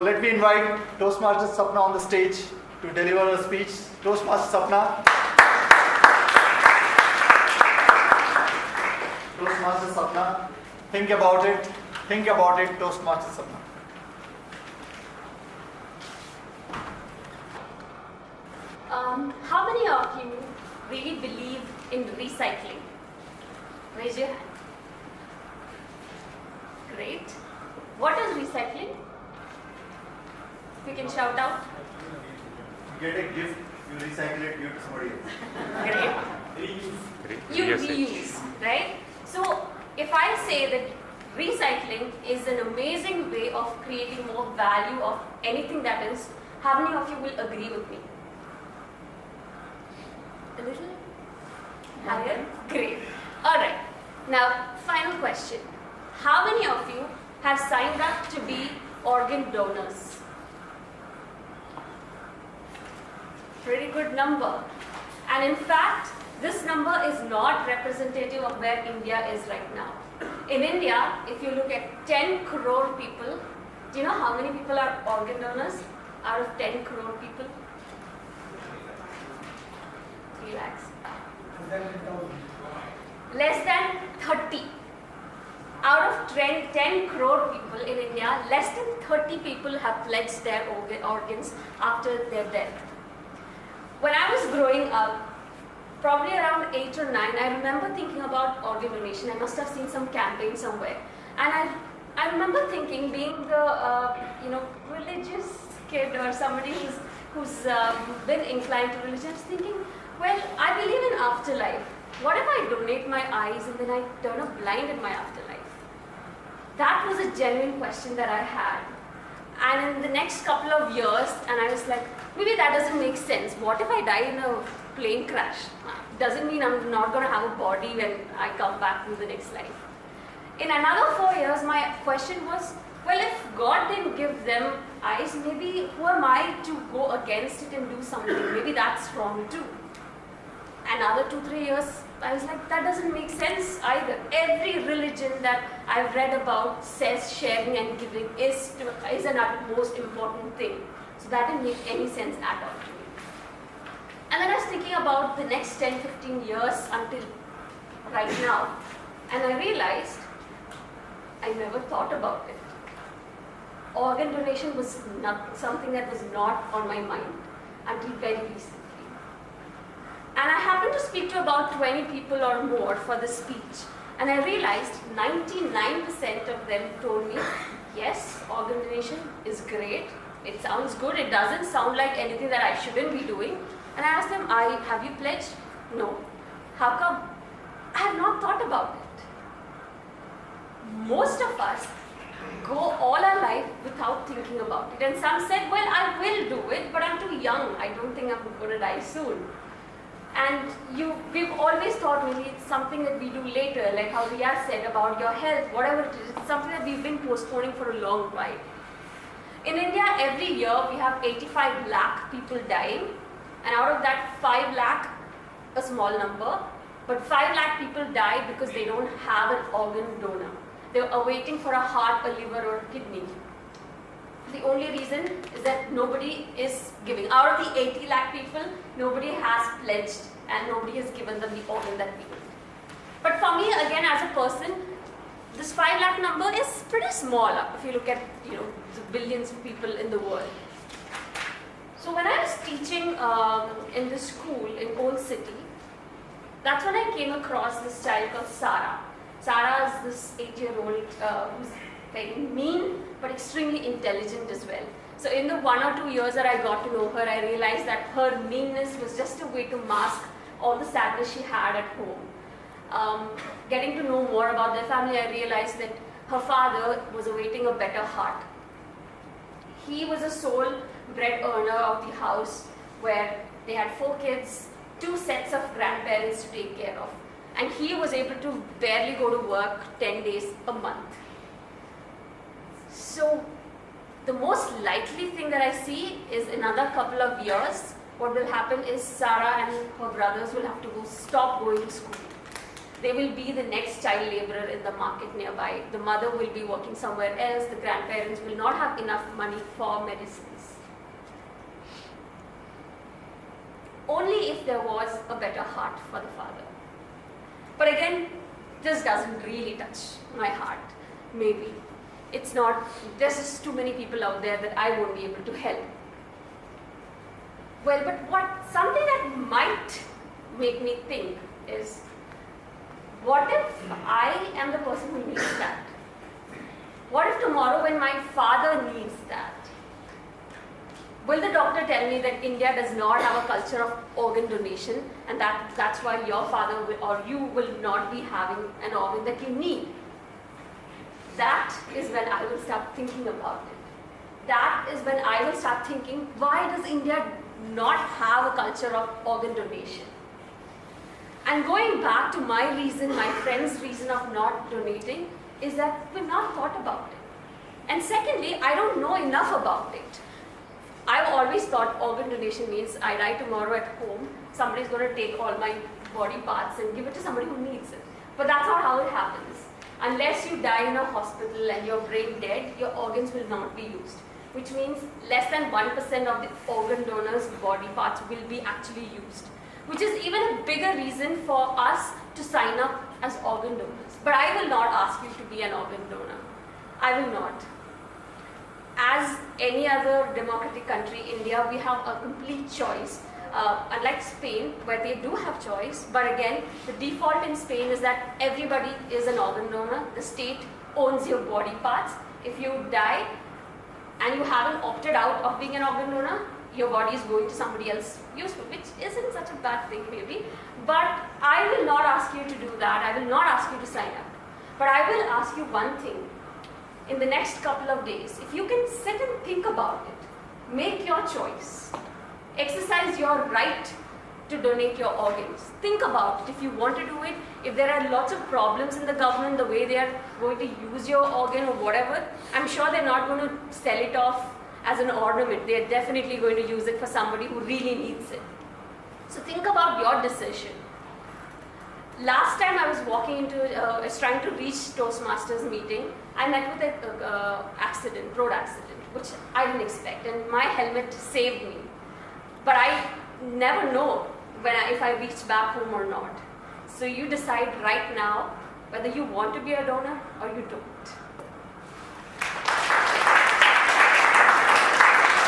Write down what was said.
Let me invite Toastmaster Sapna on the stage to deliver a speech. Toastmaster Sapna. Toastmaster Sapna. Think about it. Think about it, Toastmaster Sapna. How many of you really believe in recycling? Raise your hand. Great. What is recycling? You can shout out. You get a gift, you recycle it, give it to somebody else. Great. You reuse, right? So if I say that recycling is an amazing way of creating more value of anything that is, how many of you will agree with me? A little higher? Great. Alright. Now, final question. How many of you have signed up to be organ donors? Pretty good number. And in fact, this number is not representative of where India is right now. In India, if you look at 10 crore people, do you know how many people are organ donors out of 10 crore people? 3 lakhs. Less than 30. Out of 10 crore people in India, less than 30 people have pledged their organs after their death. When I was growing up, probably around 8 or 9, I remember thinking about organ donation. I must have seen some campaign somewhere. And I remember thinking, being the religious kid or somebody who's been inclined to religion, I was thinking, well, I believe in afterlife. What if I donate my eyes and then I turn up blind in my afterlife? That was a genuine question that I had. And in the next couple of years, and I was like, maybe that doesn't make sense. What if I die in a plane crash? Doesn't mean I'm not going to have a body when I come back to the next life. In another 4 years, my question was, well, if God didn't give them eyes, maybe who am I to go against it and do something? Maybe that's wrong too. Another 2-3 years, I was like, that doesn't make sense either. Every religion that I've read about says sharing and giving is an utmost important thing. So that didn't make any sense at all to me. And then I was thinking about the next 10-15 years until right now. And I realized I never thought about it. Organ donation was something that was not on my mind until very recently. And I happened to speak to about 20 people or more for the speech. And I realized 99% of them told me, yes, organ donation is great. It sounds good. It doesn't sound like anything that I shouldn't be doing. And I asked them, have you pledged? No. How come? I have not thought about it. Most of us go all our life without thinking about it. And some said, well, I will do it, but I'm too young. I don't think I'm going to die soon. And we've always thought maybe it's something that we do later, like how Riya said about your health, whatever it is. It's something that we've been postponing for a long while. In India, every year we have 85 lakh people dying, and out of that 5 lakh, a small number, but 5 lakh people die because they don't have an organ donor. They're awaiting for a heart, a liver, or a kidney. The only reason is that nobody is giving. Out of the 80 lakh people, nobody has pledged and nobody has given them the organ that we need. But for me, again, as a person, this 5 lakh number is pretty small if you look at the billions of people in the world. So when I was teaching in this school in Old City, that's when I came across this child called Sarah. Sarah is this 8-year-old who's very mean but extremely intelligent as well. So in the 1 or 2 years that I got to know her, I realized that her meanness was just a way to mask all the sadness she had at home. Getting to know more about their family, I realized that her father was awaiting a better heart. He was a sole bread earner of the house where they had 4 kids, 2 sets of grandparents to take care of. And he was able to barely go to work 10 days a month. So the most likely thing that I see is another couple of years, what will happen is Sarah and her brothers will have to stop going to school. They will be the next child laborer in the market nearby. The mother will be working somewhere else. The grandparents will not have enough money for medicines. Only if there was a better heart for the father. But again, this doesn't really touch my heart. Maybe. It's not, there's just too many people out there that I won't be able to help. Well, but something that might make me think is, what if I am the person who needs that? What if tomorrow when my father needs that? Will the doctor tell me that India does not have a culture of organ donation and that's why your father or you will not be having an organ that you need? That is when I will start thinking about it. That is when I will start thinking, why does India not have a culture of organ donation? And going back to my reason, my friend's reason of not donating, is that we've not thought about it. And secondly, I don't know enough about it. I've always thought organ donation means I die tomorrow at home, somebody's going to take all my body parts and give it to somebody who needs it. But that's not how it happens. Unless you die in a hospital and you're brain dead, your organs will not be used. Which means less than 1% of the organ donors' body parts will be actually used. Which is even a bigger reason for us to sign up as organ donors. But I will not ask you to be an organ donor. I will not. As any other democratic country, India, we have a complete choice. Unlike Spain, where they do have choice, but again, the default in Spain is that everybody is an organ donor. The state owns your body parts. If you die and you haven't opted out of being an organ donor, your body is going to somebody else useful, which isn't such a bad thing maybe. But I will not ask you to do that. I will not ask you to sign up. But I will ask you one thing. In the next couple of days, if you can sit and think about it, make your choice. Exercise your right to donate your organs. Think about it if you want to do it. If there are lots of problems in the government, the way they are going to use your organ or whatever, I'm sure they're not going to sell it off as an ornament. They're definitely going to use it for somebody who really needs it. So think about your decision. Last time I was walking into, I was trying to reach Toastmasters meeting, I met with an road accident, which I didn't expect, and my helmet saved me. But I never know if I reach back home or not. So you decide right now whether you want to be a donor or you don't.